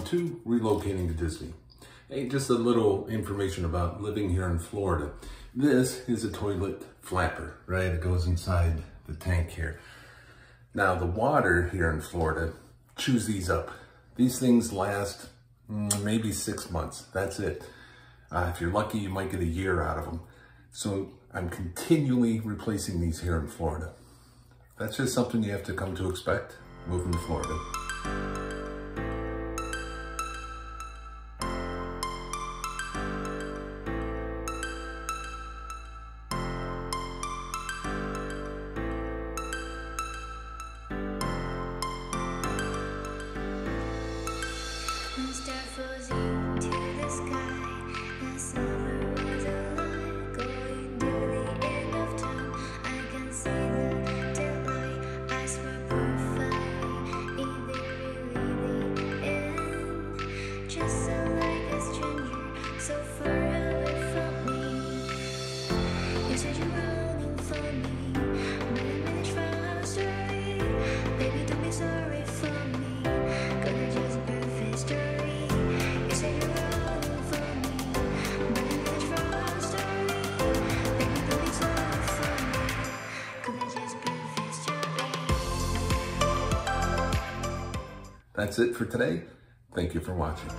to Relocating to Disney. Hey, just a little information about living here in Florida. This is a toilet flapper, right? It goes inside the tank here. Now, the water here in Florida chews these up. These things last maybe 6 months. That's it. If you're lucky, you might get a year out of them. So I'm continually replacing these here in Florida. That's just something you have to come to expect moving to Florida. That's it for today. Thank you for watching.